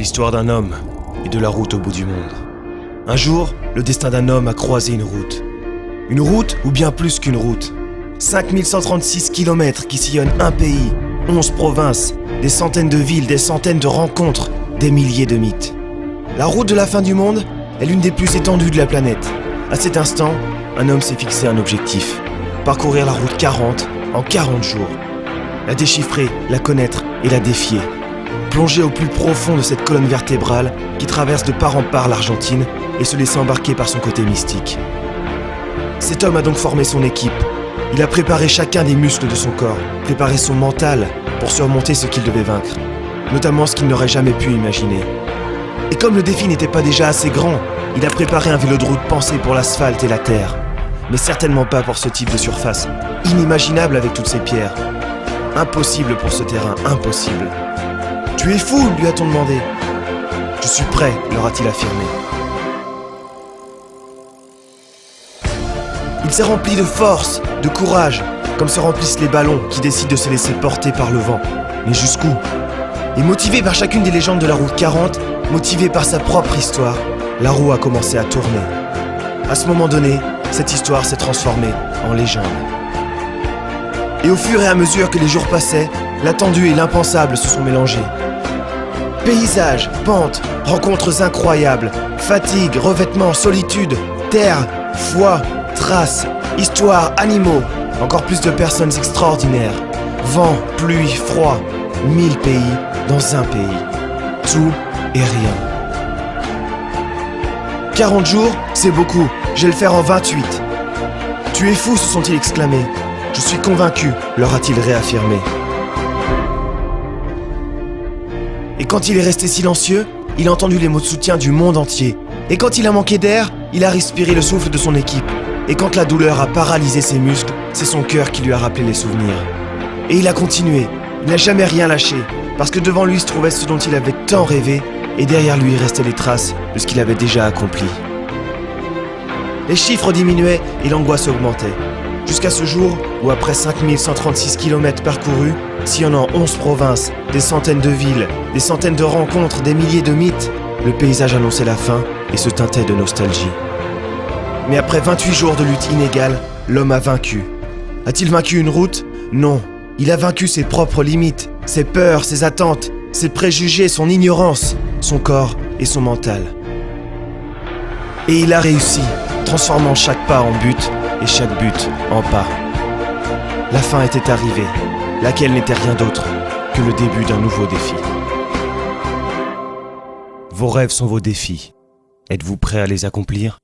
L'histoire d'un homme et de la route au bout du monde. Un jour, le destin d'un homme a croisé une route. Une route ou bien plus qu'une route. 5136 km qui sillonnent un pays, 11 provinces, des centaines de villes, des centaines de rencontres, des milliers de mythes. La route de la fin du monde est l'une des plus étendues de la planète. À cet instant, un homme s'est fixé un objectif. Parcourir la route 40 en 40 jours. La déchiffrer, la connaître et la défier. Plonger au plus profond de cette colonne vertébrale qui traverse de part en part l'Argentine et se laisser embarquer par son côté mystique. Cet homme a donc formé son équipe. Il a préparé chacun des muscles de son corps, préparé son mental pour surmonter ce qu'il devait vaincre, notamment ce qu'il n'aurait jamais pu imaginer. Et comme le défi n'était pas déjà assez grand, il a préparé un vélo de route pensé pour l'asphalte et la terre. Mais certainement pas pour ce type de surface, inimaginable avec toutes ces pierres. Impossible pour ce terrain, impossible. « Tu es fou !» lui a-t-on demandé. « Je suis prêt !» leur a-t-il affirmé. Il s'est rempli de force, de courage, comme se remplissent les ballons qui décident de se laisser porter par le vent. Mais jusqu'où ? Et motivé par chacune des légendes de la route 40, motivé par sa propre histoire, la roue a commencé à tourner. À ce moment donné, cette histoire s'est transformée en légende. Et au fur et à mesure que les jours passaient, l'attendu et l'impensable se sont mélangés. Paysages, pentes, rencontres incroyables, fatigue, revêtements, solitude, terre, foi, traces, histoires, animaux, encore plus de personnes extraordinaires. Vent, pluie, froid, 1000 pays dans un pays. Tout et rien. 40 jours, c'est beaucoup, je vais le faire en 28. Tu es fou, se sont-ils exclamés. Je suis convaincu, leur a-t-il réaffirmé. Et quand il est resté silencieux, il a entendu les mots de soutien du monde entier. Et quand il a manqué d'air, il a respiré le souffle de son équipe. Et quand la douleur a paralysé ses muscles, c'est son cœur qui lui a rappelé les souvenirs. Et il a continué, il n'a jamais rien lâché, parce que devant lui se trouvait ce dont il avait tant rêvé, et derrière lui restaient les traces de ce qu'il avait déjà accompli. Les chiffres diminuaient et l'angoisse augmentait. Jusqu'à ce jour où, après 5136 km parcourus, sillonnant 11 provinces, des centaines de villes, des centaines de rencontres, des milliers de mythes, le paysage annonçait la fin et se teintait de nostalgie. Mais après 28 jours de lutte inégale, l'homme a vaincu. A-t-il vaincu une route ? Non. Il a vaincu ses propres limites, ses peurs, ses attentes, ses préjugés, son ignorance, son corps et son mental. Et il a réussi, transformant chaque pas en but et chaque but en pas. La fin était arrivée, laquelle n'était rien d'autre que le début d'un nouveau défi. Vos rêves sont vos défis. Êtes-vous prêt à les accomplir ?